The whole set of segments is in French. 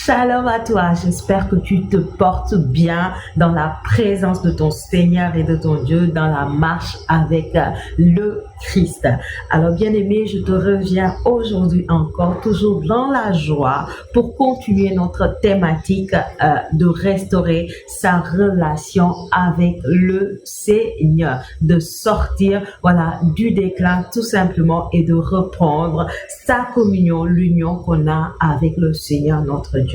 Shalom à toi, j'espère que tu te portes bien dans la présence de ton Seigneur et de ton Dieu, dans la marche avec le Christ. Alors bien-aimé, je te reviens aujourd'hui encore, toujours dans la joie, pour continuer notre thématique de restaurer sa relation avec le Seigneur, de sortir du déclin tout simplement et de reprendre sa communion, l'union qu'on a avec le Seigneur notre Dieu.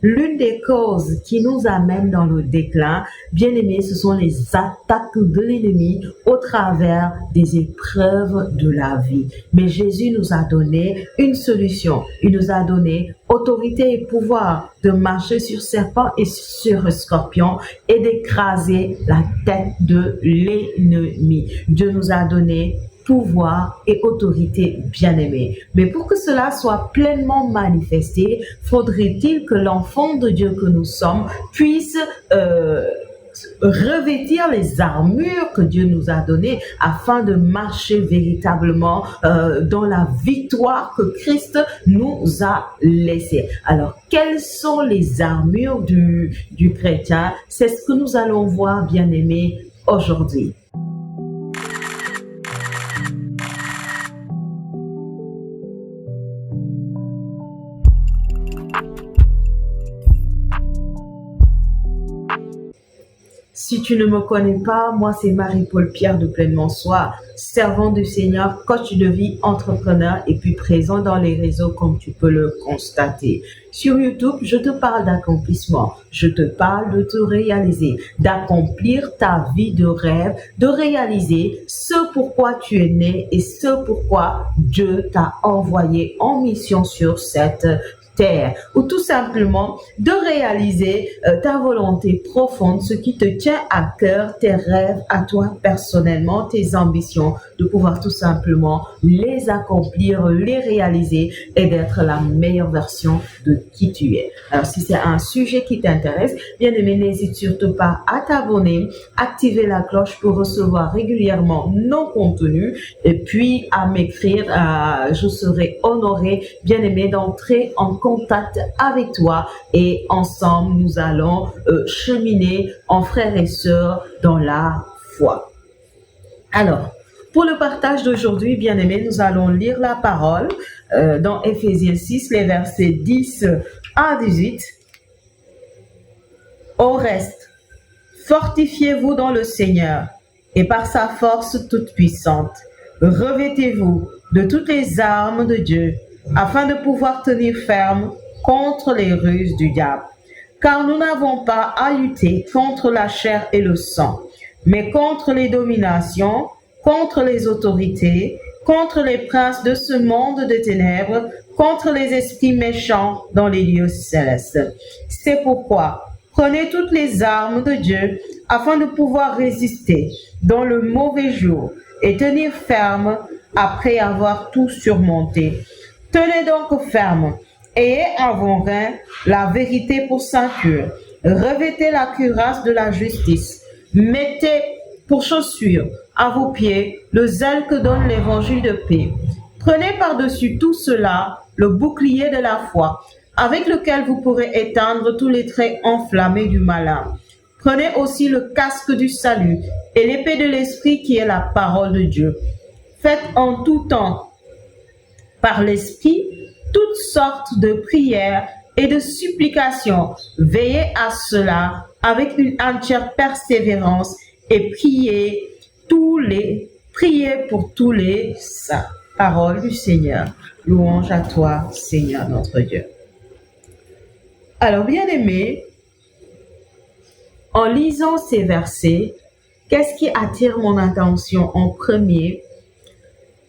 L'une des causes qui nous amène dans le déclin, bien aimé, ce sont les attaques de l'ennemi au travers des épreuves de la vie. Mais Jésus nous a donné une solution. Il nous a donné autorité et pouvoir de marcher sur serpents et sur scorpions et d'écraser la tête de l'ennemi. Dieu nous a donné pouvoir et autorité bien-aimée. Mais pour que cela soit pleinement manifesté, faudrait-il que l'enfant de Dieu que nous sommes puisse revêtir les armures que Dieu nous a données afin de marcher véritablement dans la victoire que Christ nous a laissée. Alors, quelles sont les armures du chrétien? C'est ce que nous allons voir, bien-aimés, aujourd'hui. Si tu ne me connais pas, moi c'est Marie-Paul Pierre de Pleinement Soi, servant du Seigneur, coach de vie, entrepreneur et puis présent dans les réseaux comme tu peux le constater. Sur YouTube, je te parle d'accomplissement, je te parle de te réaliser, d'accomplir ta vie de rêve, de réaliser ce pourquoi tu es né et ce pourquoi Dieu t'a envoyé en mission sur cette terre, ou tout simplement de réaliser ta volonté profonde, ce qui te tient à cœur, tes rêves à toi personnellement, tes ambitions, de pouvoir tout simplement les accomplir, les réaliser et d'être la meilleure version de qui tu es. Alors si c'est un sujet qui t'intéresse, bien aimé, n'hésite surtout pas à t'abonner, activer la cloche pour recevoir régulièrement nos contenus et puis à m'écrire, je serai honorée, bien aimé, d'entrer en contact avec toi et ensemble nous allons cheminer en frères et sœurs dans la foi. Alors, pour le partage d'aujourd'hui, bien aimé, nous allons lire la parole dans Éphésiens 6, les versets 10 à 18. Au reste, fortifiez-vous dans le Seigneur et par sa force toute puissante. Revêtez-vous de toutes les armes de Dieu afin de pouvoir tenir ferme contre les ruses du diable. Car nous n'avons pas à lutter contre la chair et le sang, mais contre les dominations, contre les autorités, contre les princes de ce monde de ténèbres, contre les esprits méchants dans les lieux célestes. C'est pourquoi prenez toutes les armes de Dieu afin de pouvoir résister dans le mauvais jour et tenir ferme après avoir tout surmonté. Tenez donc ferme, ayez en vos reins la vérité pour ceinture, revêtez la cuirasse de la justice, mettez pour chaussure à vos pieds le zèle que donne l'évangile de paix. Prenez par-dessus tout cela le bouclier de la foi, avec lequel vous pourrez éteindre tous les traits enflammés du malin. Prenez aussi le casque du salut et l'épée de l'esprit qui est la parole de Dieu. Faites en tout temps par l'Esprit toutes sortes de prières et de supplications. Veillez à cela avec une entière persévérance et priez pour tous les saints. Parole du Seigneur. Louange à toi, Seigneur notre Dieu. Alors, bien-aimés, en lisant ces versets, qu'est-ce qui attire mon attention en premier?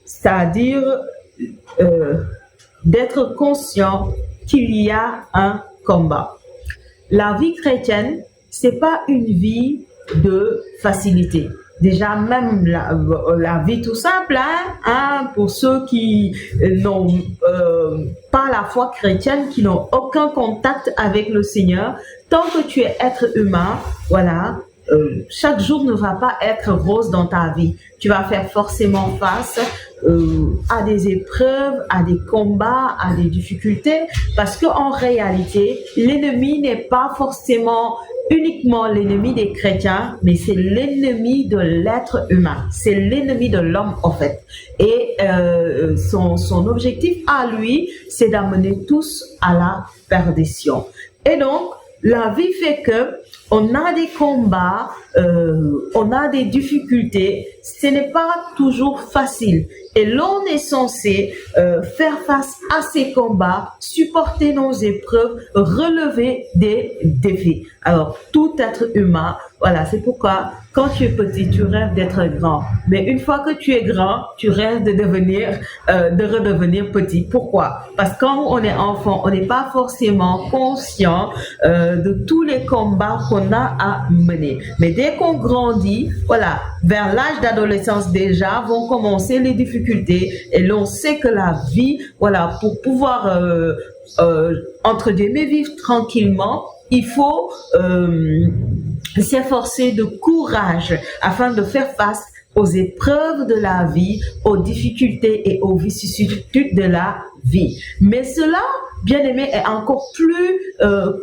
C'est-à-dire d'être conscient qu'il y a un combat. La vie chrétienne, c'est pas une vie de facilité. Déjà, même la vie tout simple, pour ceux qui n'ont pas la foi chrétienne, qui n'ont aucun contact avec le Seigneur, tant que tu es être humain, chaque jour ne va pas être rose dans ta vie. Tu vas faire forcément face à des épreuves, à des combats, à des difficultés, parce qu'en réalité, l'ennemi n'est pas forcément uniquement l'ennemi des chrétiens, mais c'est l'ennemi de l'être humain, c'est l'ennemi de l'homme en fait. Et son objectif à lui, c'est d'amener tous à la perdition. Et donc, la vie fait que on a des combats, on a des difficultés, ce n'est pas toujours facile. Et l'on est censé faire face à ces combats, supporter nos épreuves, relever des défis. Alors, tout être humain, voilà, c'est pourquoi quand tu es petit, tu rêves d'être grand. Mais une fois que tu es grand, tu rêves de redevenir petit. Pourquoi? Parce que quand on est enfant, on n'est pas forcément conscient de tous les combats qu'on a à mener. Mais dès qu'on grandit, voilà, vers l'âge d'adolescence déjà, vont commencer les difficultés. Et l'on sait que la vie, voilà, pour pouvoir, entre guillemets, vivre tranquillement, il faut s'efforcer de courage afin de faire face aux épreuves de la vie, aux difficultés et aux vicissitudes de la vie. Mais cela, bien aimé, est encore plus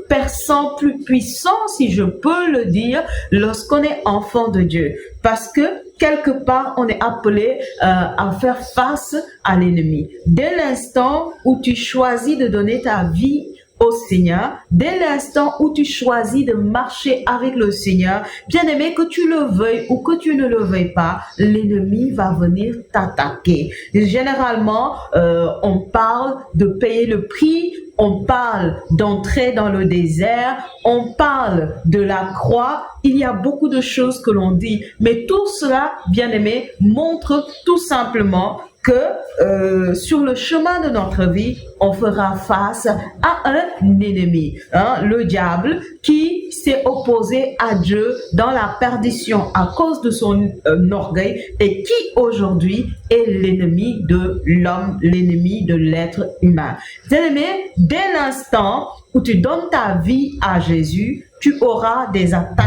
perçant, plus puissant, si je peux le dire, lorsqu'on est enfant de Dieu. Parce que quelque part, on est appelé à faire face à l'ennemi. Dès l'instant où tu choisis de donner ta vie au Seigneur, dès l'instant où tu choisis de marcher avec le Seigneur, bien aimé, que tu le veuilles ou que tu ne le veuilles pas, l'ennemi va venir t'attaquer. Généralement, on parle de payer le prix, on parle d'entrer dans le désert, on parle de la croix. Il y a beaucoup de choses que l'on dit, mais tout cela, bien aimé, montre tout simplement que sur le chemin de notre vie, on fera face à un ennemi, le diable, qui s'est opposé à Dieu dans la perdition à cause de son orgueil et qui aujourd'hui est l'ennemi de l'homme, l'ennemi de l'être humain. Bien-aimé, dès l'instant où tu donnes ta vie à Jésus, tu auras des attaques.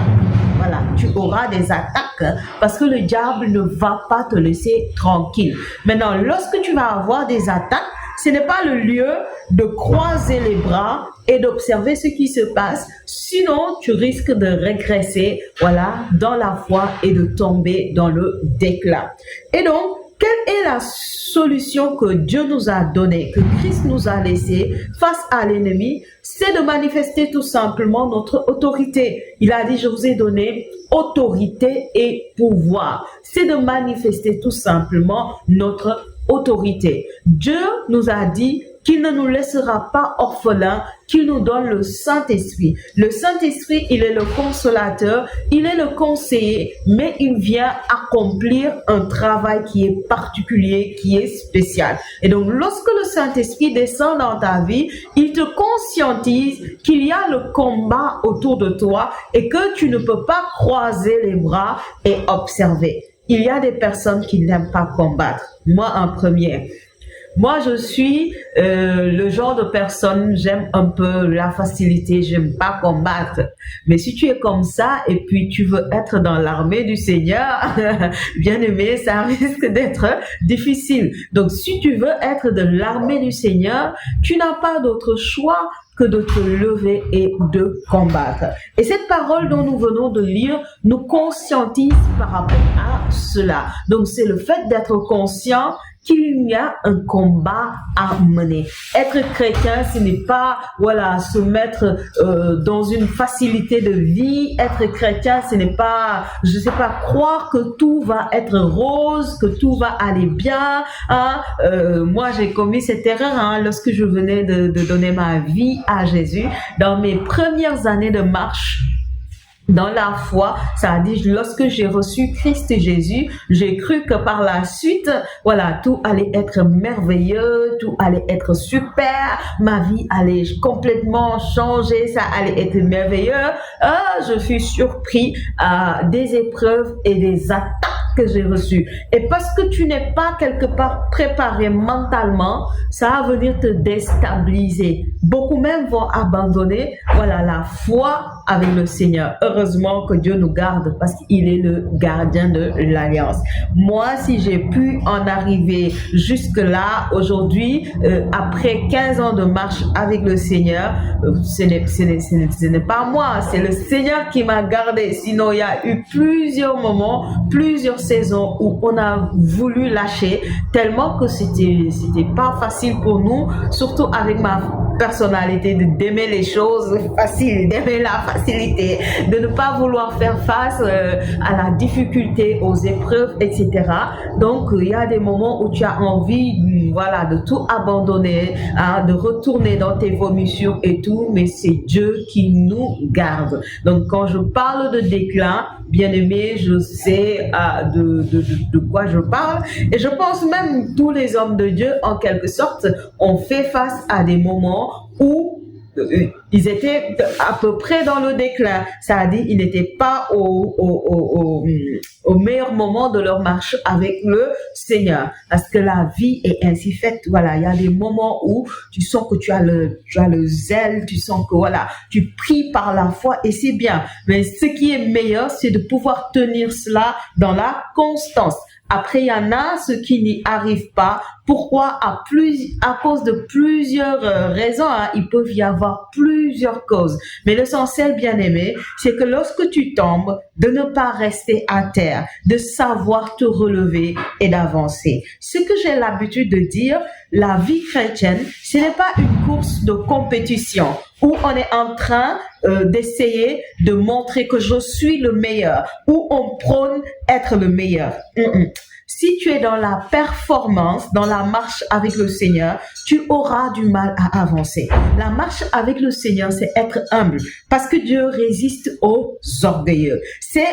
Voilà, tu auras des attaques parce que le diable ne va pas te laisser tranquille. Maintenant, lorsque tu vas avoir des attaques, ce n'est pas le lieu de croiser les bras et d'observer ce qui se passe. Sinon, tu risques de régresser, voilà, dans la foi et de tomber dans le déclin. Et donc, quelle est la solution que Dieu nous a donnée, que Christ nous a laissée face à l'ennemi? C'est de manifester tout simplement notre autorité. Il a dit, je vous ai donné autorité et pouvoir. C'est de manifester tout simplement notre autorité. Dieu nous a dit qu'il ne nous laissera pas orphelins, qu'il nous donne le Saint-Esprit. Le Saint-Esprit, il est le consolateur, il est le conseiller, mais il vient accomplir un travail qui est particulier, qui est spécial. Et donc, lorsque le Saint-Esprit descend dans ta vie, il te conscientise qu'il y a le combat autour de toi et que tu ne peux pas croiser les bras et observer. Il y a des personnes qui n'aiment pas combattre. Moi, en premier. Moi, je suis le genre de personne, j'aime un peu la facilité, j'aime pas combattre. Mais si tu es comme ça et puis tu veux être dans l'armée du Seigneur, bien aimé, ça risque d'être difficile. Donc, si tu veux être de l'armée du Seigneur, tu n'as pas d'autre choix que de te lever et de combattre. Et cette parole dont nous venons de lire nous conscientise par rapport à cela. Donc, c'est le fait d'être conscient qu'il y a un combat à mener. Être chrétien, ce n'est pas, voilà, se mettre dans une facilité de vie. Être chrétien, ce n'est pas, je sais pas, croire que tout va être rose, que tout va aller bien. Moi, j'ai commis cette erreur lorsque je venais de donner ma vie à Jésus. Dans mes premières années de marche dans la foi, ça a dit, lorsque j'ai reçu Christ et Jésus, j'ai cru que par la suite, voilà, tout allait être merveilleux, tout allait être super, ma vie allait complètement changer, ça allait être merveilleux. Je fus surpris à des épreuves et des attaques que j'ai reçu. Et parce que tu n'es pas quelque part préparé mentalement, ça va venir te déstabiliser. Beaucoup même vont abandonner, voilà, la foi avec le Seigneur. Heureusement que Dieu nous garde parce qu'il est le gardien de l'alliance. Moi, si j'ai pu en arriver jusque-là, aujourd'hui, après 15 ans de marche avec le Seigneur, ce n'est pas moi, c'est le Seigneur qui m'a gardé. Sinon, il y a eu plusieurs moments, plusieurs saisons où on a voulu lâcher tellement que c'était pas facile pour nous, surtout avec ma personnalité d'aimer les choses faciles, d'aimer la facilité, de ne pas vouloir faire face à la difficulté, aux épreuves, etc. Donc, il y a des moments où tu as envie, voilà, de tout abandonner, hein, de retourner dans tes vomissures et tout, mais c'est Dieu qui nous garde. Donc, quand je parle de déclin, bien aimé, je sais de quoi je parle. Et je pense même tous les hommes de Dieu, en quelque sorte, ont fait face à des moments où ils étaient à peu près dans le déclin. C'est-à-dire, ils n'étaient pas au meilleur moment de leur marche avec le Seigneur. Parce que la vie est ainsi faite. Voilà, il y a des moments où tu sens que tu as le zèle, tu sens que voilà, tu pries par la foi et c'est bien. Mais ce qui est meilleur, c'est de pouvoir tenir cela dans la constance. Après, il y en a ceux qui n'y arrivent pas. Pourquoi? À cause de plusieurs raisons. Hein. Il peut y avoir plusieurs causes. Mais l'essentiel, bien aimé, c'est que lorsque tu tombes, de ne pas rester à terre, de savoir te relever et d'avancer. Ce que j'ai l'habitude de dire, la vie chrétienne, ce n'est pas une course de compétition où on est en train d'essayer de montrer que je suis le meilleur, où on prône être le meilleur. Si tu es dans la performance, dans la marche avec le Seigneur, tu auras du mal à avancer. La marche avec le Seigneur, c'est être humble parce que Dieu résiste aux orgueilleux. C'est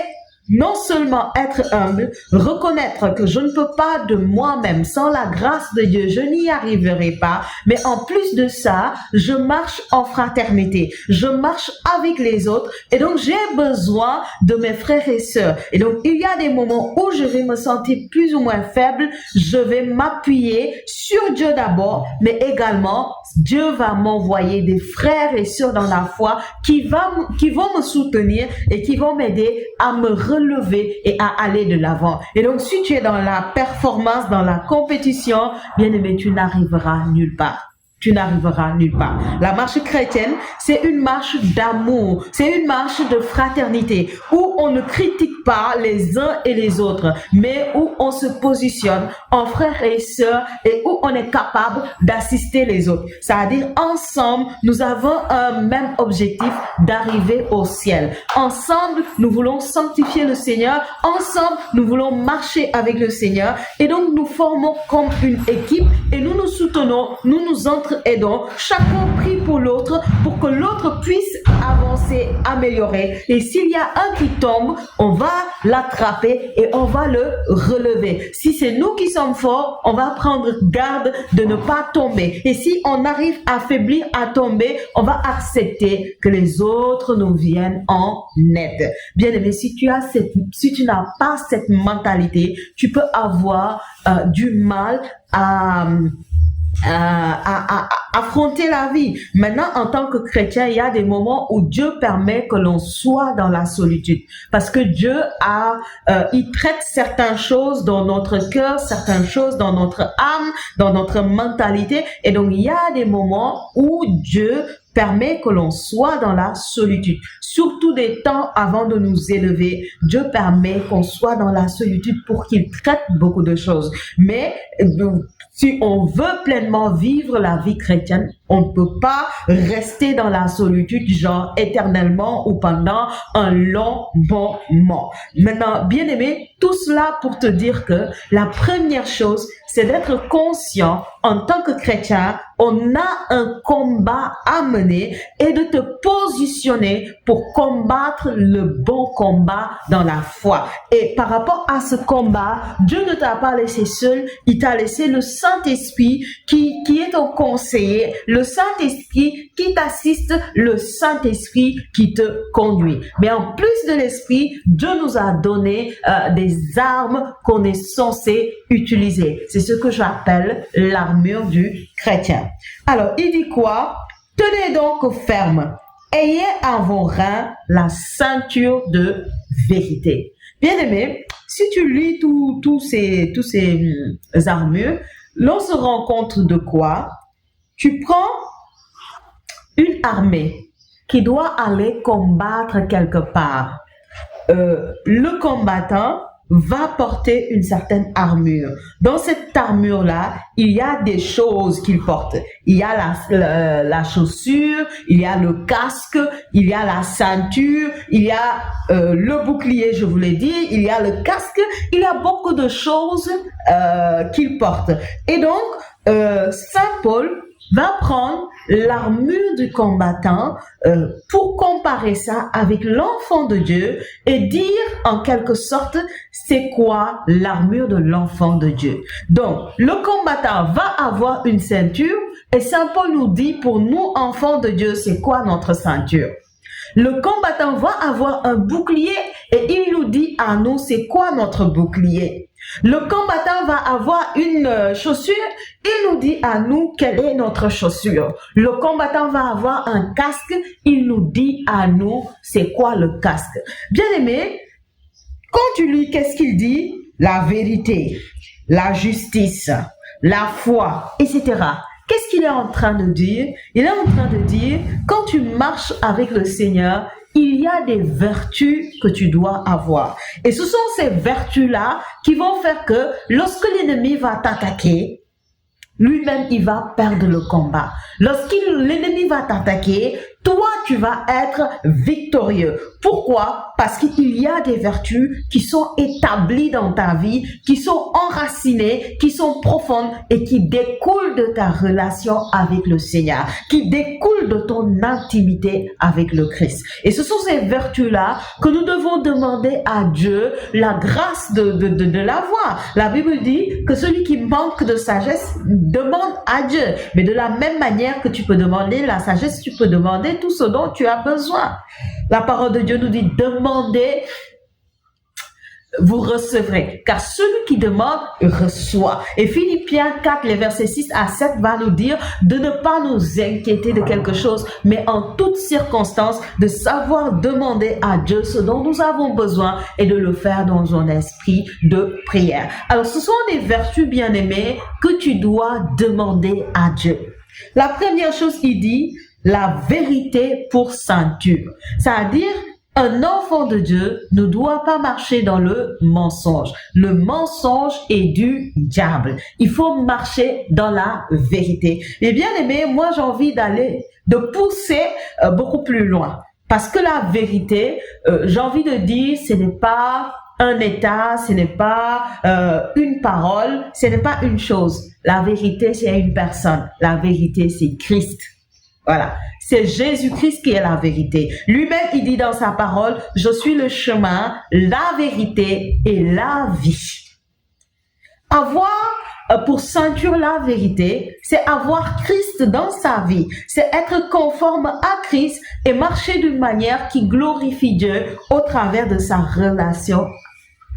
non seulement être humble, reconnaître que je ne peux pas de moi-même, sans la grâce de Dieu, je n'y arriverai pas, mais en plus de ça, je marche en fraternité, je marche avec les autres et donc j'ai besoin de mes frères et sœurs. Et donc il y a des moments où je vais me sentir plus ou moins faible, je vais m'appuyer sur Dieu d'abord, mais également Dieu va m'envoyer des frères et sœurs dans la foi qui vont me soutenir et qui vont m'aider à me relever et à aller de l'avant. Et donc, si tu es dans la performance, dans la compétition, bien aimé, tu n'arriveras nulle part. Tu n'arriveras nulle part. La marche chrétienne, c'est une marche d'amour, c'est une marche de fraternité, où on ne critique pas les uns et les autres, mais où on se positionne en frères et sœurs et où on est capable d'assister les autres. C'est-à-dire, ensemble, nous avons un même objectif d'arriver au ciel. Ensemble, nous voulons sanctifier le Seigneur. Ensemble, nous voulons marcher avec le Seigneur. Et donc, nous formons comme une équipe et nous nous soutenons, nous nous aidons, chacun prie pour l'autre pour que l'autre puisse avancer, améliorer. Et s'il y a un qui tombe, on va l'attraper et on va le relever. Si c'est nous qui sommes forts, on va prendre garde de ne pas tomber. Et si on arrive à faiblir, à tomber, on va accepter que les autres nous viennent en aide. Bien aimé, si tu n'as pas cette mentalité, tu peux avoir du mal à affronter la vie. Maintenant, en tant que chrétien, il y a des moments où Dieu permet que l'on soit dans la solitude. Parce que Dieu il traite certaines choses dans notre cœur, certaines choses dans notre âme, dans notre mentalité. Et donc, il y a des moments où Dieu permet que l'on soit dans la solitude. Surtout des temps avant de nous élever, Dieu permet qu'on soit dans la solitude pour qu'il traite beaucoup de choses. Mais si on veut pleinement vivre la vie chrétienne, on ne peut pas rester dans la solitude, genre éternellement ou pendant un long moment. Maintenant, bien aimé, tout cela pour te dire que la première chose, c'est d'être conscient en tant que chrétien, on a un combat à mener et de te positionner pour combattre le bon combat dans la foi. Et par rapport à ce combat, Dieu ne t'a pas laissé seul, il t'a laissé le Saint Saint-Esprit qui est ton conseiller, le Saint-Esprit qui t'assiste, le Saint-Esprit qui te conduit. Mais en plus de l'Esprit, Dieu nous a donné des armes qu'on est censé utiliser. C'est ce que j'appelle l'armure du chrétien. Alors, il dit quoi? Tenez donc ferme. Ayez à vos reins la ceinture de vérité. Bien-aimé, si tu lis tous ces armures, l'on se rend compte de quoi? Tu prends une armée qui doit aller combattre quelque part. Le combattant va porter une certaine armure. Dans cette armure-là, il y a des choses qu'il porte. Il y a la chaussure, il y a le casque, il y a la ceinture, il y a le bouclier, je vous l'ai dit, il y a le casque, il y a beaucoup de choses qu'il porte. Et donc, Saint Paul va prendre l'armure du combattant pour comparer ça avec l'enfant de Dieu et dire en quelque sorte c'est quoi l'armure de l'enfant de Dieu. Donc, le combattant va avoir une ceinture et Saint Paul nous dit pour nous enfants de Dieu c'est quoi notre ceinture. Le combattant va avoir un bouclier et il nous dit à nous c'est quoi notre bouclier. Le combattant va avoir une chaussure, il nous dit à nous quelle est notre chaussure. Le combattant va avoir un casque, il nous dit à nous c'est quoi le casque. Bien aimé, quand tu lis, qu'est-ce qu'il dit? La vérité, la justice, la foi, etc. Qu'est-ce qu'il est en train de dire? Il est en train de dire, quand tu marches avec le Seigneur, il y a des vertus que tu dois avoir. Et ce sont ces vertus-là qui vont faire que lorsque l'ennemi va t'attaquer, lui-même, il va perdre le combat. L'ennemi va t'attaquer, toi, tu vas être victorieux. Pourquoi? Parce qu'il y a des vertus qui sont établies dans ta vie, qui sont enracinées, qui sont profondes et qui découlent de ta relation avec le Seigneur, qui découlent de ton intimité avec le Christ. Et ce sont ces vertus-là que nous devons demander à Dieu la grâce de l'avoir. La Bible dit que celui qui manque de sagesse demande à Dieu. Mais de la même manière que tu peux demander la sagesse, tu peux demander tout ce dont tu as besoin. La parole de Dieu nous dit demandez, vous recevrez, car celui qui demande reçoit. Et Philippiens 4, les versets 6 à 7 va nous dire de ne pas nous inquiéter de quelque chose, mais en toutes circonstances de savoir demander à Dieu ce dont nous avons besoin et de le faire dans un esprit de prière. Alors ce sont des vertus bien-aimées que tu dois demander à Dieu. La première chose qu'il dit, la vérité pour ceinture. C'est-à-dire, un enfant de Dieu ne doit pas marcher dans le mensonge. Le mensonge est du diable. Il faut marcher dans la vérité. Et bien aimé, moi j'ai envie de pousser beaucoup plus loin. Parce que la vérité, j'ai envie de dire, ce n'est pas un état, ce n'est pas une parole, ce n'est pas une chose. La vérité, c'est une personne. La vérité, c'est Christ. Voilà, c'est Jésus-Christ qui est la vérité. Lui-même, il dit dans sa parole, je suis le chemin, la vérité et la vie. Avoir pour ceinture la vérité, c'est avoir Christ dans sa vie. C'est être conforme à Christ et marcher d'une manière qui glorifie Dieu au travers de sa relation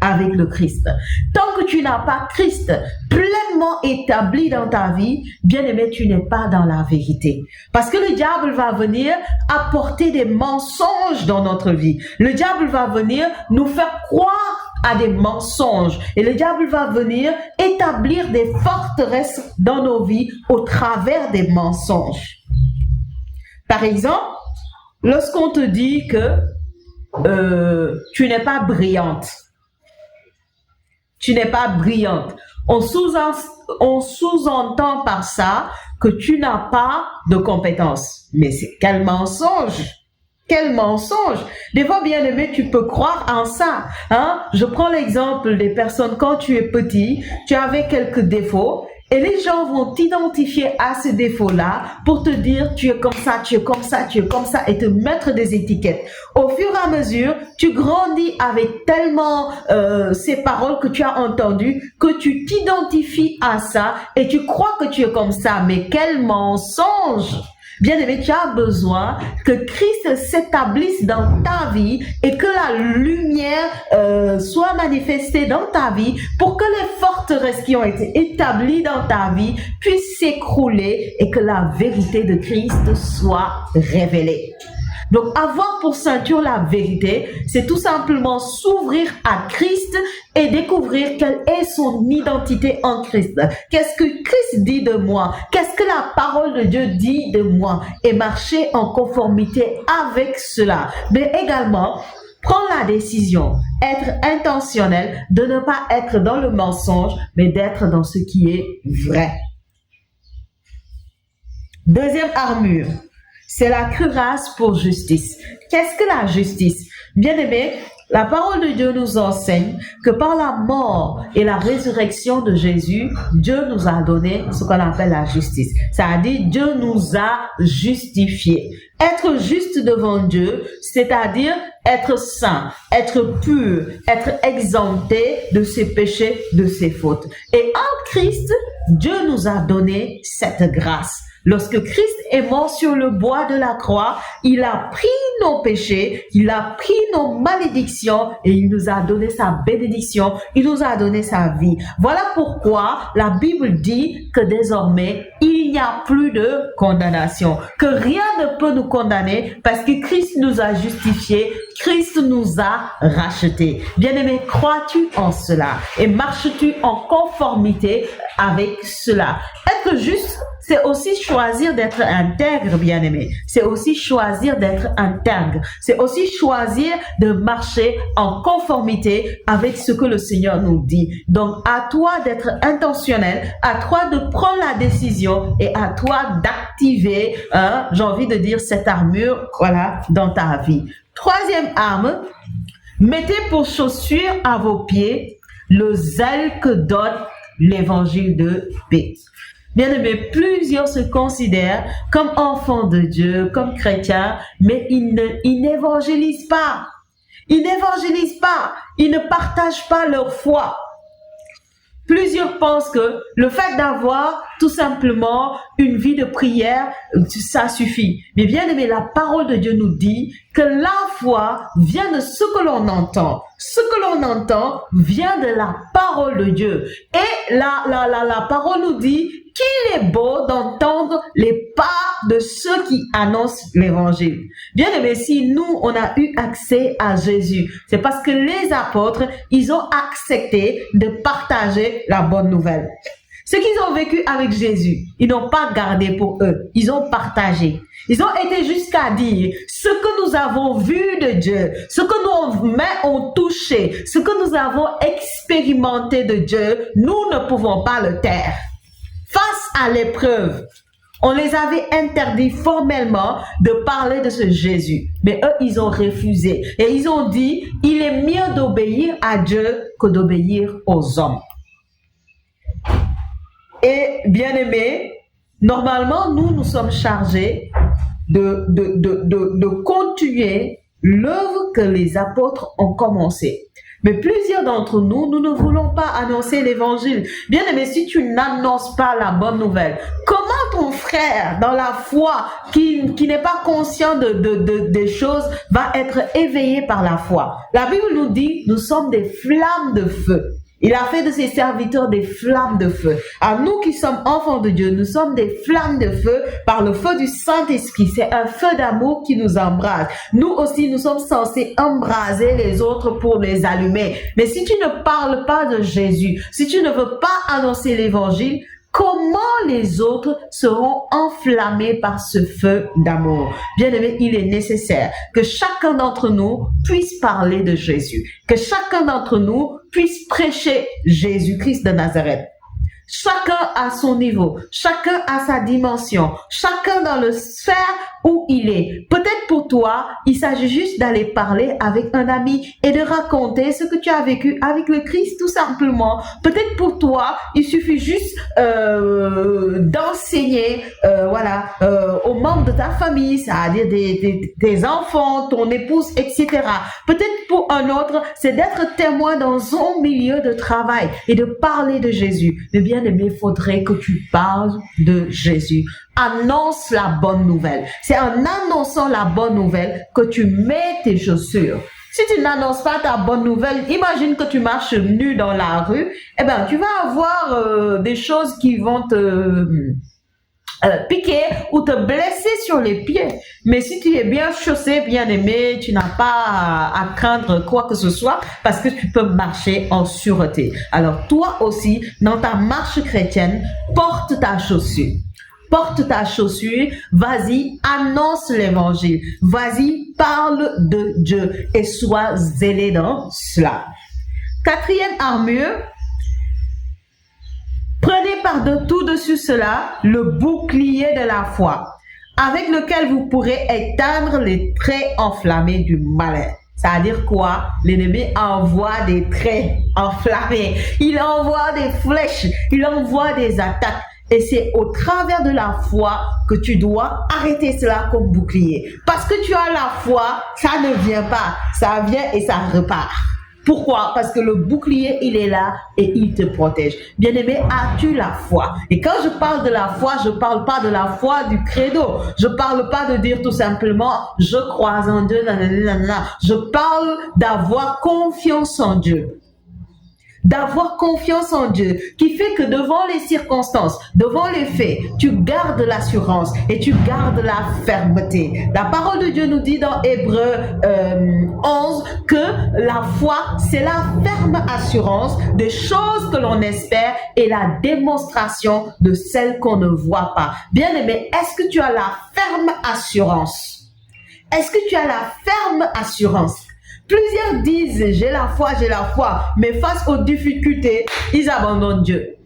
avec le Christ. Tant que tu n'as pas Christ pleinement établi dans ta vie, bien aimé, tu n'es pas dans la vérité. Parce que le diable va venir apporter des mensonges dans notre vie. Le diable va venir nous faire croire à des mensonges. Et le diable va venir établir des forteresses dans nos vies au travers des mensonges. Par exemple, lorsqu'on te dit que tu n'es pas brillante, tu n'es pas brillante. On sous-entend par ça que tu n'as pas de compétences. Mais c'est quel mensonge! Quel mensonge! Des fois, bien aimé, tu peux croire en ça. Hein? Je prends l'exemple des personnes, quand tu es petit, tu avais quelques défauts Et les gens vont t'identifier à ce défaut-là pour te dire tu es comme ça, tu es comme ça, tu es comme ça et te mettre des étiquettes. Au fur et à mesure, tu grandis avec tellement ces paroles que tu as entendues que tu t'identifies à ça et tu crois que tu es comme ça. Mais quel mensonge! Bien-aimé, tu as besoin que Christ s'établisse dans ta vie et que la lumière soit manifestée dans ta vie pour que les forteresses qui ont été établies dans ta vie puissent s'écrouler et que la vérité de Christ soit révélée. Donc, avoir pour ceinture la vérité, c'est tout simplement s'ouvrir à Christ et découvrir quelle est son identité en Christ. Qu'est-ce que Christ dit de moi? Qu'est-ce que la parole de Dieu dit de moi? Et marcher en conformité avec cela. Mais également, prendre la décision, être intentionnel, de ne pas être dans le mensonge, mais d'être dans ce qui est vrai. Deuxième armure. C'est la cuirasse pour justice. Qu'est-ce que la justice? Bien-aimé, la parole de Dieu nous enseigne que par la mort et la résurrection de Jésus, Dieu nous a donné ce qu'on appelle la justice. C'est-à-dire, Dieu nous a justifiés. Être juste devant Dieu, c'est-à-dire être saint, être pur, être exempté de ses péchés, de ses fautes. Et en Christ, Dieu nous a donné cette grâce. Lorsque Christ est mort sur le bois de la croix, il a pris nos péchés, il a pris nos malédictions et il nous a donné sa bénédiction, il nous a donné sa vie. Voilà pourquoi la Bible dit que désormais, il n'y a plus de condamnation, que rien ne peut nous condamner parce que Christ nous a justifiés, Christ nous a rachetés. Bien-aimé, crois-tu en cela et marches-tu en conformité avec cela? Être juste, c'est aussi choisir d'être intègre, bien-aimé. C'est aussi choisir d'être intègre. C'est aussi choisir de marcher en conformité avec ce que le Seigneur nous dit. Donc, à toi d'être intentionnel, à toi de prendre la décision et à toi d'activer, j'ai envie de dire, cette armure, voilà, dans ta vie. Troisième arme, mettez pour chaussure à vos pieds le zèle que donne l'évangile de paix. Bien-aimés, plusieurs se considèrent comme enfants de Dieu, comme chrétiens, mais ils n'évangélisent pas. Ils n'évangélisent pas. Ils ne partagent pas leur foi. Plusieurs pensent que le fait d'avoir tout simplement une vie de prière, ça suffit. Mais bien aimé, la parole de Dieu nous dit que la foi vient de ce que l'on entend. Ce que l'on entend vient de la parole de Dieu. Et la parole nous dit qu'il est beau d'entendre les pas de ceux qui annoncent l'évangile. Bien aimé, si nous, on a eu accès à Jésus, c'est parce que les apôtres, ils ont accepté de partager la bonne nouvelle. Ce qu'ils ont vécu avec Jésus, ils n'ont pas gardé pour eux, ils ont partagé. Ils ont été jusqu'à dire ce que nous avons vu de Dieu, ce que nos mains ont touché, ce que nous avons expérimenté de Dieu, nous ne pouvons pas le taire. Face à l'épreuve, on les avait interdit formellement de parler de ce Jésus. Mais eux, ils ont refusé. Et ils ont dit, il est mieux d'obéir à Dieu que d'obéir aux hommes. Et bien aimé, normalement, nous sommes chargés de continuer l'œuvre que les apôtres ont commencée. Mais plusieurs d'entre nous, nous ne voulons pas annoncer l'évangile. Bien aimé, si tu n'annonces pas la bonne nouvelle, comment ton frère dans la foi qui n'est pas conscient des choses va être éveillé par la foi? La Bible nous dit, nous sommes des flammes de feu. Il a fait de ses serviteurs des flammes de feu. À nous qui sommes enfants de Dieu, nous sommes des flammes de feu par le feu du Saint-Esprit. C'est un feu d'amour qui nous embrase. Nous aussi, nous sommes censés embraser les autres pour les allumer. Mais si tu ne parles pas de Jésus, si tu ne veux pas annoncer l'évangile, comment les autres seront enflammés par ce feu d'amour? Bien aimé, il est nécessaire que chacun d'entre nous puisse parler de Jésus, que chacun d'entre nous puisse prêcher Jésus-Christ de Nazareth. Chacun à son niveau, chacun à sa dimension, chacun dans le sphère où il est. Peut-être pour toi, il s'agit juste d'aller parler avec un ami et de raconter ce que tu as vécu avec le Christ tout simplement. Peut-être pour toi, il suffit juste d'enseigner aux membres de ta famille, c'est-à-dire des enfants, ton épouse, etc. Peut-être pour un autre, c'est d'être témoin dans son milieu de travail et de parler de Jésus. Mais bien aimé, il faudrait que tu parles de Jésus. Annonce la bonne nouvelle. C'est en annonçant la bonne nouvelle que tu mets tes chaussures. Si tu n'annonces pas ta bonne nouvelle, imagine que tu marches nu dans la rue, tu vas avoir des choses qui vont te piquer ou te blesser sur les pieds. Mais si tu es bien chaussé, bien aimé, tu n'as pas à craindre quoi que ce soit parce que tu peux marcher en sûreté. Alors toi aussi, dans ta marche chrétienne, porte ta chaussure. Porte ta chaussure, vas-y, annonce l'évangile, vas-y, parle de Dieu et sois zélé dans cela. Quatrième armure, prenez par-dessus cela le bouclier de la foi, avec lequel vous pourrez éteindre les traits enflammés du malin. C'est-à-dire quoi? L'ennemi envoie des traits enflammés, il envoie des flèches, il envoie des attaques. Et c'est au travers de la foi que tu dois arrêter cela comme bouclier. Parce que tu as la foi, ça ne vient pas. Ça vient et ça repart. Pourquoi? Parce que le bouclier, il est là et il te protège. Bien-aimé, as-tu la foi? Et quand je parle de la foi, je parle pas de la foi du credo. Je parle pas de dire tout simplement, je crois en Dieu, nanana. Je parle d'avoir confiance en Dieu. D'avoir confiance en Dieu, qui fait que devant les circonstances, devant les faits, tu gardes l'assurance et tu gardes la fermeté. La parole de Dieu nous dit dans Hébreux 11 que la foi, c'est la ferme assurance des choses que l'on espère et la démonstration de celles qu'on ne voit pas. Bien-aimé, est-ce que tu as la ferme assurance? Est-ce que tu as la ferme assurance? Plusieurs disent, j'ai la foi, mais face aux difficultés, ils abandonnent Dieu.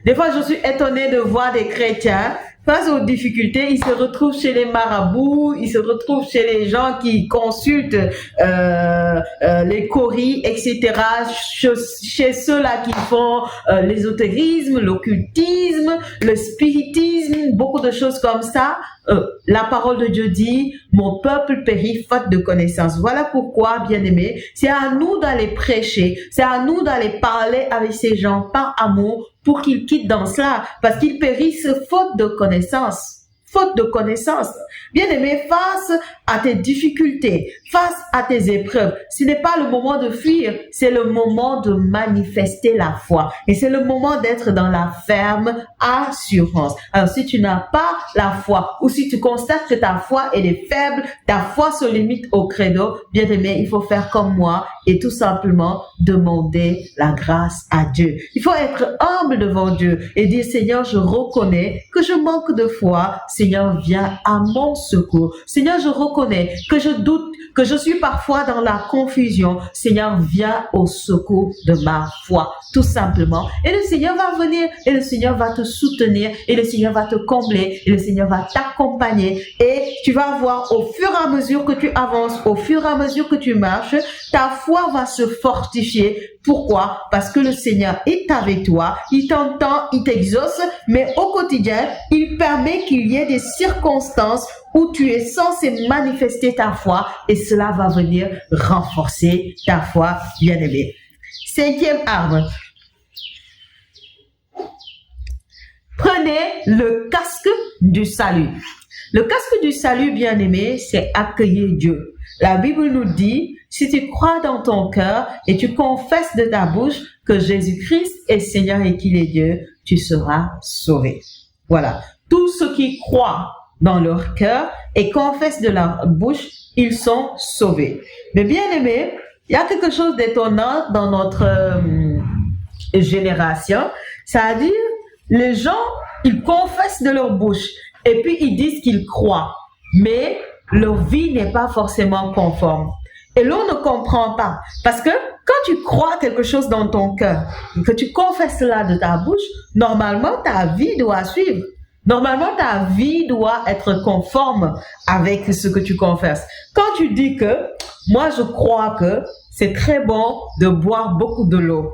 Des fois, je suis étonnée de voir des chrétiens, face aux difficultés, ils se retrouvent chez les marabouts, ils se retrouvent chez les gens qui consultent les coris, etc., chez ceux-là qui font l'ésotérisme, l'occultisme, le spiritisme, beaucoup de choses comme ça. La parole de Dieu dit, mon peuple périt faute de connaissance. Voilà pourquoi, bien-aimés, c'est à nous d'aller prêcher, c'est à nous d'aller parler avec ces gens par amour pour qu'ils quittent dans cela, parce qu'ils périssent faute de connaissance. Faute de connaissance. Bien-aimé, face à tes difficultés, face à tes épreuves, ce n'est pas le moment de fuir, c'est le moment de manifester la foi. Et c'est le moment d'être dans la ferme assurance. Alors, si tu n'as pas la foi, ou si tu constates que ta foi elle est faible, ta foi se limite au credo, bien-aimé, il faut faire comme moi et tout simplement demander la grâce à Dieu. Il faut être humble devant Dieu et dire, Seigneur, je reconnais que je manque de foi. Seigneur, viens à mon secours. Seigneur, je reconnais que je doute, que je suis parfois dans la confusion. Seigneur, viens au secours de ma foi, tout simplement. Et le Seigneur va venir, et le Seigneur va te soutenir, et le Seigneur va te combler, et le Seigneur va t'accompagner. Et tu vas voir au fur et à mesure que tu avances, au fur et à mesure que tu marches, ta foi va se fortifier. Pourquoi? Parce que le Seigneur est avec toi, il t'entend, il t'exauce, mais au quotidien, il permet qu'il y ait des circonstances où tu es censé manifester ta foi et cela va venir renforcer ta foi, bien-aimée. Cinquième arme. Prenez le casque du salut. Le casque du salut, bien-aimé, c'est accueillir Dieu. La Bible nous dit, si tu crois dans ton cœur et tu confesses de ta bouche que Jésus-Christ est Seigneur et qu'il est Dieu, tu seras sauvé. Voilà. Tous ceux qui croient dans leur cœur et confessent de leur bouche, ils sont sauvés. Mais bien aimé, il y a quelque chose d'étonnant dans notre génération. C'est-à-dire, les gens, ils confessent de leur bouche et puis ils disent qu'ils croient. Mais leur vie n'est pas forcément conforme. Et l'on ne comprend pas. Parce que Quand tu crois quelque chose dans ton cœur, que tu confesses cela de ta bouche, normalement ta vie doit suivre. Normalement ta vie doit être conforme avec ce que tu confesses. Quand tu dis que, moi je crois que c'est très bon de boire beaucoup de l'eau.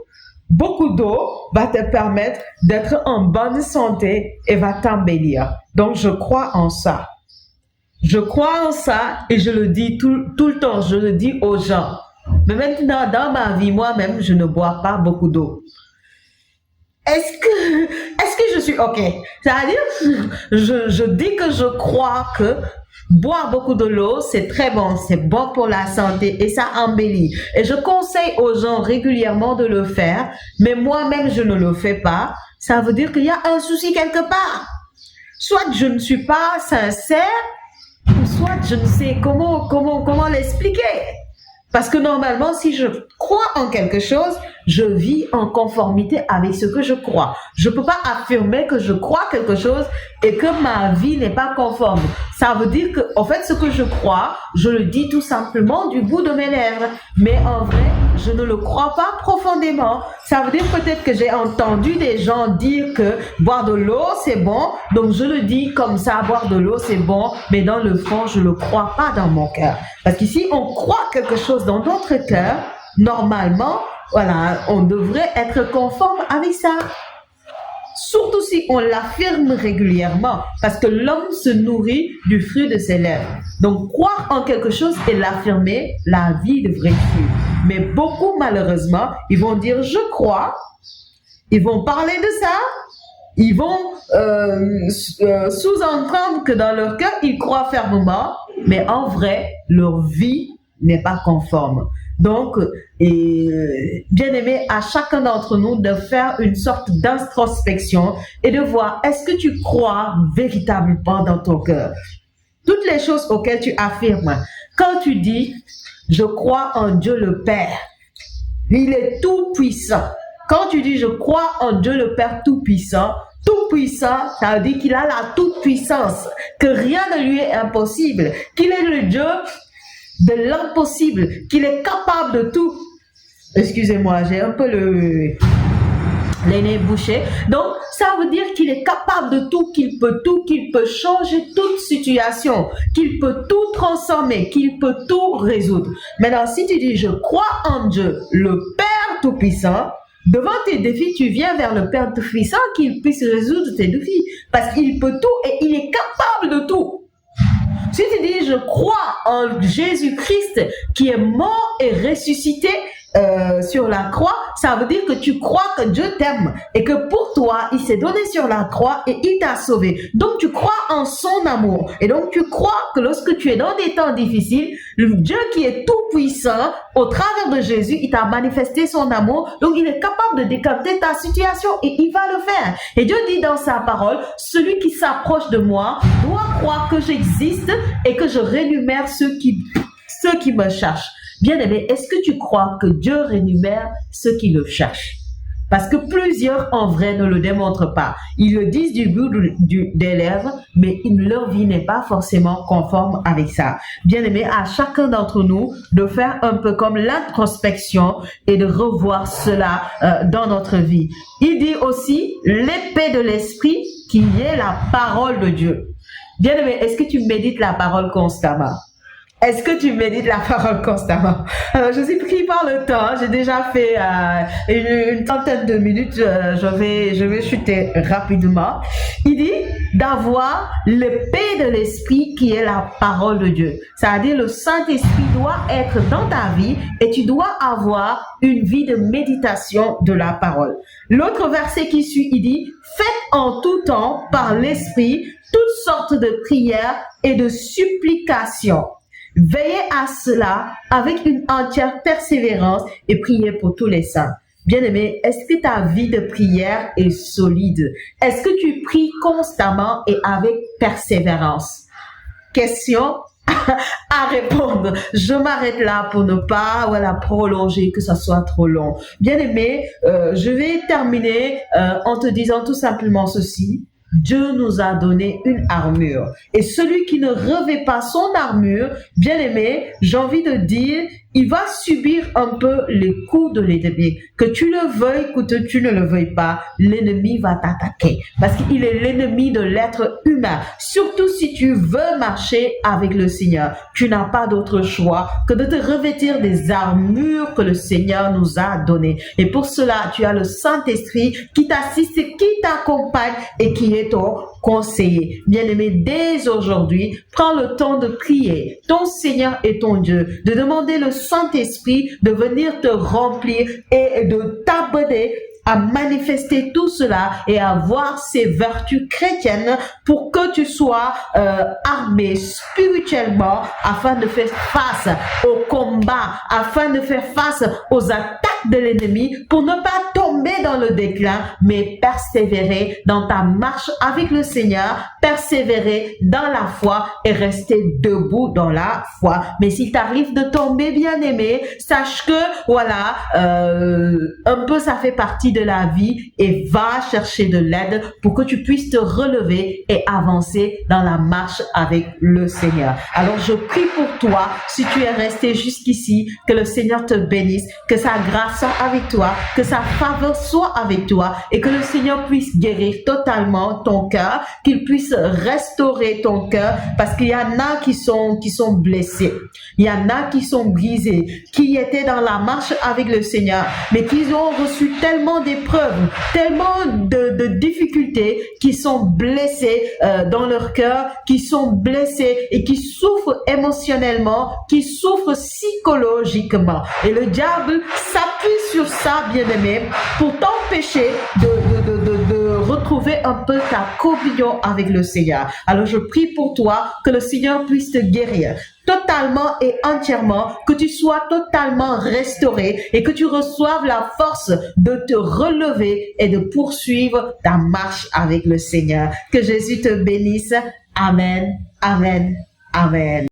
Beaucoup d'eau va te permettre d'être en bonne santé et va t'embellir. Donc je crois en ça. Je crois en ça et je le dis tout le temps, je le dis aux gens. Mais maintenant, dans ma vie, moi-même, je ne bois pas beaucoup d'eau. Est-ce que je suis OK? C'est-à-dire, je dis que je crois que boire beaucoup de l'eau, c'est très bon, c'est bon pour la santé et ça embellit. Et je conseille aux gens régulièrement de le faire, mais moi-même, je ne le fais pas. Ça veut dire qu'il y a un souci quelque part. Soit je ne suis pas sincère, ou soit je ne sais comment l'expliquer. Parce que normalement, si je crois en quelque chose, je vis en conformité avec ce que je crois. Je ne peux pas affirmer que je crois quelque chose et que ma vie n'est pas conforme. Ça veut dire que, en fait, ce que je crois, je le dis tout simplement du bout de mes lèvres. Mais en vrai, je ne le crois pas profondément. Ça veut dire peut-être que j'ai entendu des gens dire que boire de l'eau, c'est bon. Donc, je le dis comme ça, boire de l'eau, c'est bon. Mais dans le fond, je ne le crois pas dans mon cœur. Parce qu'ici, on croit quelque chose dans notre cœur, normalement, voilà, on devrait être conforme avec ça. Surtout si on l'affirme régulièrement, parce que l'homme se nourrit du fruit de ses lèvres. Donc, croire en quelque chose et l'affirmer, la vie devrait suivre. Mais beaucoup, malheureusement, ils vont dire « je crois », ils vont parler de ça, ils vont sous-entendre que dans leur cœur, ils croient fermement, mais en vrai, leur vie n'est pas conforme. Donc, bien aimé, à chacun d'entre nous de faire une sorte d'introspection et de voir est-ce que tu crois véritablement dans ton cœur. Toutes les choses auxquelles tu affirmes. Quand tu dis « je crois en Dieu le Père », il est tout puissant. Quand tu dis « je crois en Dieu le Père tout puissant », ça veut dire qu'il a la toute puissance, que rien ne lui est impossible, qu'il est le Dieu de l'impossible, qu'il est capable de tout. Excusez-moi, j'ai un peu les nez bouchés. Donc, ça veut dire qu'il est capable de tout, qu'il peut changer toute situation, qu'il peut tout transformer, qu'il peut tout résoudre. Maintenant, si tu dis, je crois en Dieu, le Père Tout-Puissant, devant tes défis, tu viens vers le Père Tout-Puissant qu'il puisse résoudre tes défis. Parce qu'il peut tout et il est capable de tout. Si tu dis, je crois en Jésus-Christ qui est mort et ressuscité sur la croix, ça veut dire que tu crois que Dieu t'aime et que pour toi, il s'est donné sur la croix et il t'a sauvé. Donc, tu crois en son amour. Et donc, tu crois que lorsque tu es dans des temps difficiles, le Dieu qui est tout puissant, au travers de Jésus, il t'a manifesté son amour. Donc, il est capable de décanter ta situation et il va le faire. Et Dieu dit dans sa parole, celui qui s'approche de moi doit croire que j'existe et que je rémunère ceux qui me cherchent. Bien-aimé, est-ce que tu crois que Dieu rémunère ceux qui le cherchent? Parce que plusieurs, en vrai, ne le démontrent pas. Ils le disent du bout des lèvres, mais leur vie n'est pas forcément conforme avec ça. Bien-aimé, à chacun d'entre nous de faire un peu comme l'introspection et de revoir cela dans notre vie. Il dit aussi l'épée de l'esprit qui est la parole de Dieu. Bien-aimé, est-ce que tu médites la parole constamment? Est-ce que tu médites la parole constamment? Alors, je suis pris par le temps. J'ai déjà fait une trentaine de minutes. Je vais chuter rapidement. Il dit d'avoir l'épée de l'esprit qui est la parole de Dieu. C'est-à-dire le Saint-Esprit doit être dans ta vie et tu dois avoir une vie de méditation de la parole. L'autre verset qui suit, il dit « Faites en tout temps par l'Esprit toutes sortes de prières et de supplications. » Veillez à cela avec une entière persévérance et priez pour tous les saints. Bien-aimé, est-ce que ta vie de prière est solide? Est-ce que tu pries constamment et avec persévérance? Question à répondre. Je m'arrête là pour ne pas prolonger, que ça soit trop long. Bien-aimé, je vais terminer en te disant tout simplement ceci. Dieu nous a donné une armure. Et celui qui ne revêt pas son armure, bien aimé, j'ai envie de dire, il va subir un peu les coups de l'ennemi. Que tu le veuilles, que tu ne le veuilles pas, l'ennemi va t'attaquer. Parce qu'il est l'ennemi de l'être humain. Surtout si tu veux marcher avec le Seigneur. Tu n'as pas d'autre choix que de te revêtir des armures que le Seigneur nous a données. Et pour cela, tu as le Saint-Esprit qui t'assiste, qui t'accompagne et qui est ton conseiller. Bien-aimé, dès aujourd'hui, prends le temps de prier ton Seigneur et ton Dieu, de demander le Saint-Esprit de venir te remplir et de t'abonner à manifester tout cela et à voir ces vertus chrétiennes pour que tu sois armé spirituellement afin de faire face au combat, afin de faire face aux attaques de l'ennemi pour ne pas tomber dans le déclin, mais persévérer dans ta marche avec le Seigneur, persévérer dans la foi et rester debout dans la foi. Mais s'il t'arrive de tomber, bien-aimé, sache que voilà, un peu ça fait partie de la vie et va chercher de l'aide pour que tu puisses te relever et avancer dans la marche avec le Seigneur. Alors je prie pour toi, si tu es resté jusqu'ici, que le Seigneur te bénisse, que sa grâce soit avec toi, que sa faveur soit avec toi et que le Seigneur puisse guérir totalement ton cœur, qu'il puisse restaurer ton cœur parce qu'il y en a qui sont blessés, il y en a qui sont brisés, qui étaient dans la marche avec le Seigneur, mais qui ont reçu tellement d'épreuves, tellement de difficultés, qui sont blessés dans leur cœur, qui sont blessés et qui souffrent émotionnellement, qui souffrent psychologiquement. Et le diable s'appuie sur ça, bien-aimé, pour t'empêcher de retrouver un peu ta communion avec le Seigneur. Alors je prie pour toi que le Seigneur puisse te guérir totalement et entièrement, que tu sois totalement restauré et que tu reçoives la force de te relever et de poursuivre ta marche avec le Seigneur. Que Jésus te bénisse. Amen, amen, amen.